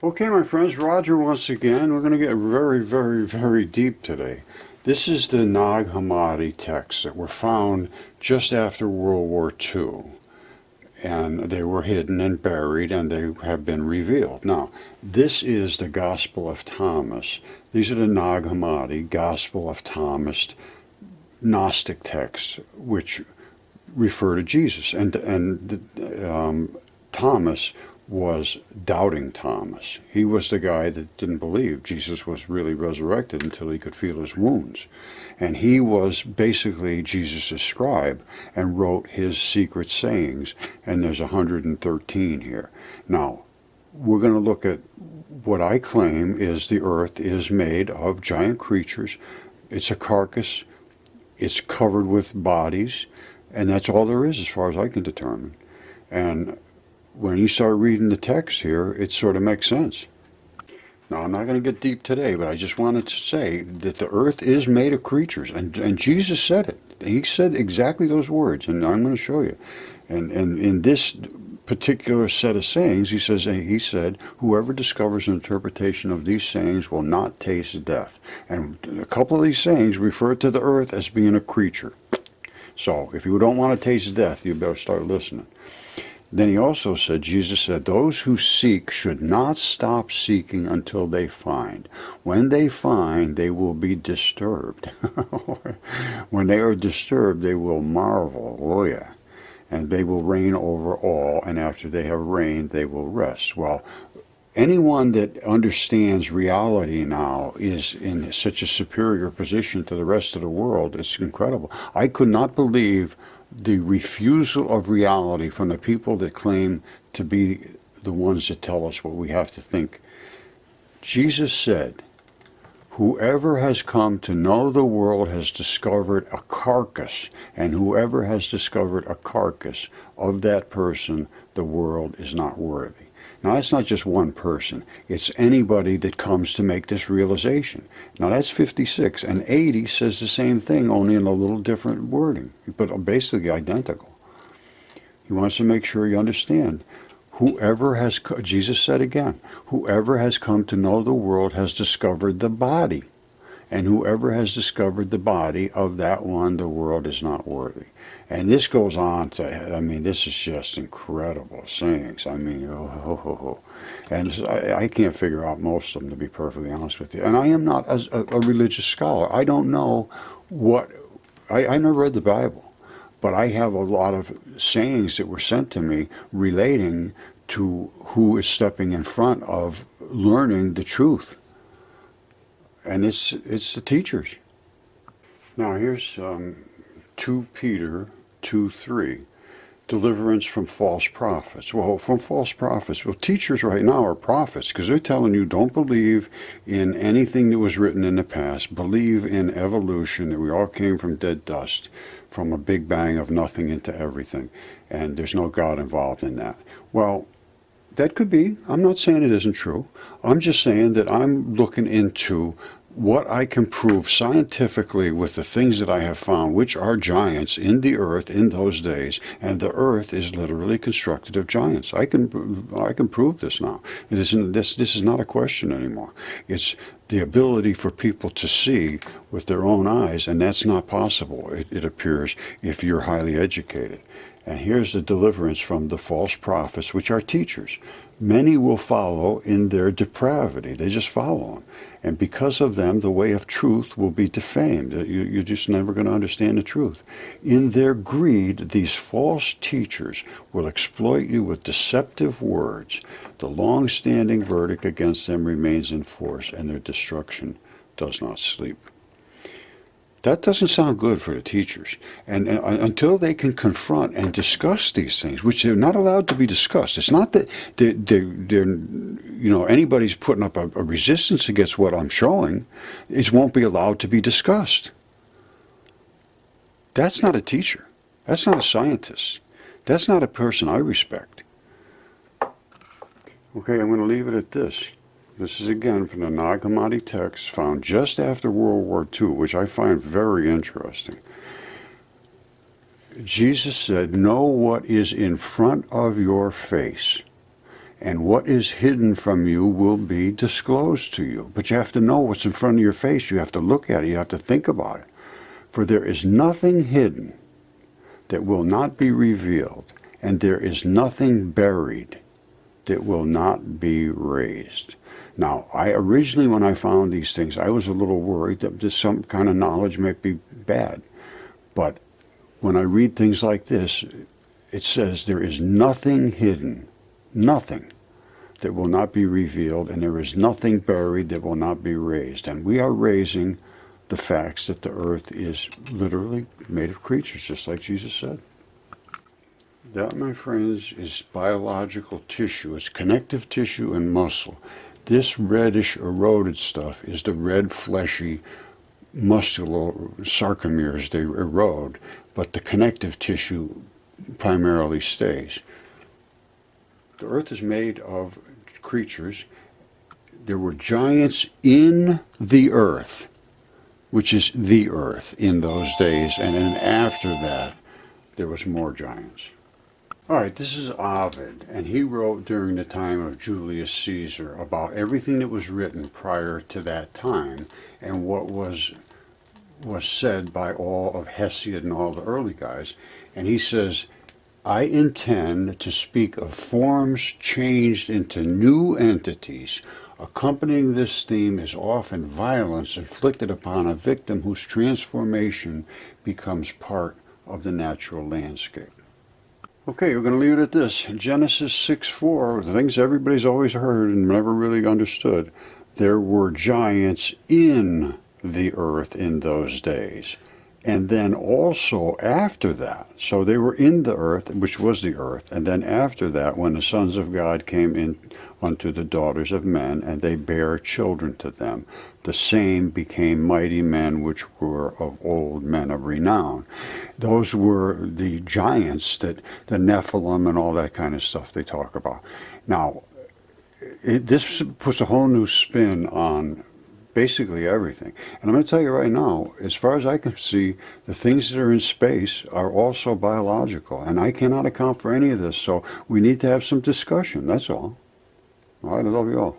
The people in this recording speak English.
Okay, my friends, Roger once again. We're going to get very, very, very deep today. This is the Nag Hammadi texts that were found just after World War II. And they were hidden and buried, and they have been revealed. Now, this is the Gospel of Thomas. These are the Nag Hammadi, Gospel of Thomas, Gnostic texts, which refer to Jesus. And Thomas was doubting Thomas. He was the guy that didn't believe Jesus was really resurrected until he could feel his wounds. And he was basically Jesus' scribe and wrote his secret sayings, and there's 113 here. Now, we're going to look at what I claim is the earth is made of giant creatures. It's a carcass. It's covered with bodies, and that's all there is as far as I can determine. And when you start reading the text here, it sort of makes sense. Now, I'm not going to get deep today, but I just wanted to say that the earth is made of creatures, and Jesus said it. He said exactly those words, and I'm going to show you. And in this particular set of sayings, he said, whoever discovers an interpretation of these sayings will not taste death. And a couple of these sayings refer to the earth as being a creature. So if you don't want to taste death, you better start listening. Then he also said, Jesus said, those who seek should not stop seeking until they find. When they find, they will be disturbed. When they are disturbed, they will marvel. Oh yeah. And they will reign over all, and after they have reigned, they will rest. Well, anyone that understands reality now is in such a superior position to the rest of the world. It's incredible. I could not believe the refusal of reality from the people that claim to be the ones that tell us what we have to think. Jesus said, whoever has come to know the world has discovered a carcass, and whoever has discovered a carcass of that person, the world is not worthy. Now, that's not just one person. It's anybody that comes to make this realization. Now, that's 56, and 80 says the same thing, only in a little different wording, but basically identical. He wants to make sure you understand. Jesus said again, whoever has come to know the world has discovered the body. And whoever has discovered the body of that one, the world is not worthy. And this goes on to, this is just incredible sayings. And I can't figure out most of them, to be perfectly honest with you. And I am not a religious scholar. I don't know I never read the Bible, but I have a lot of sayings that were sent to me relating to who is stepping in front of learning the truth. And it's the teachers. Now here's 2 Peter 2:3, deliverance from false prophets. Well, from false prophets. Well, teachers right now are prophets because they're telling you don't believe in anything that was written in the past. Believe in evolution, that we all came from dead dust, from a big bang of nothing into everything. And there's no God involved in that. Well, that could be. I'm not saying it isn't true. I'm just saying that I'm looking into what I can prove scientifically with the things that I have found, which are giants in the earth in those days, and the earth is literally constructed of giants. I can prove this now. This is not a question anymore. It's the ability for people to see with their own eyes, and that's not possible, it appears, if you're highly educated. And here's the deliverance from the false prophets, which are teachers. Many will follow in their depravity. They just follow them. And because of them, the way of truth will be defamed. You're just never going to understand the truth. In their greed, these false teachers will exploit you with deceptive words. The long-standing verdict against them remains in force, and their destruction does not sleep. That doesn't sound good for the teachers. And until they can confront and discuss these things, which they're not allowed to be discussed. It's not that anybody's putting up a resistance against what I'm showing. It won't be allowed to be discussed. That's not a teacher. That's not a scientist. That's not a person I respect. Okay, I'm going to leave it at this. This is again from the Nag Hammadi text found just after World War II, which I find very interesting. Jesus said, know what is in front of your face, And what is hidden from you will be disclosed to you. But you have to know what's in front of your face. You have to look at it. You have to think about it. For there is nothing hidden that will not be revealed, and there is nothing buried that will not be raised. Now, originally when I found these things, I was a little worried that some kind of knowledge might be bad. But when I read things like this, it says there is nothing hidden, nothing that will not be revealed, and there is nothing buried that will not be raised. And we are raising the facts that the earth is literally made of creatures, just like Jesus said. That, my friends, is biological tissue. It's connective tissue and muscle. This reddish eroded stuff is the red fleshy muscular sarcomeres. They erode, but the connective tissue primarily stays. The earth is made of creatures. There were giants in the earth, which is the earth in those days, and then after that there was more giants. All right, this is Ovid, and he wrote during the time of Julius Caesar about everything that was written prior to that time and what was said by all of Hesiod and all the early guys. And he says, I intend to speak of forms changed into new entities. Accompanying this theme is often violence inflicted upon a victim whose transformation becomes part of the natural landscape. Okay, we're going to leave it at this. Genesis 6:4, the things everybody's always heard and never really understood. There were giants in the earth in those days. And then also after that, so they were in the earth, which was the earth, and then after that, when the sons of God came in unto the daughters of men, and they bare children to them, the same became mighty men which were of old, men of renown. Those were the giants, that the Nephilim and all that kind of stuff they talk about. Now, this puts a whole new spin on basically everything. And I'm going to tell you right now, as far as I can see, the things that are in space are also biological, and I cannot account for any of this, so we need to have some discussion, that's all. All right, I love you all.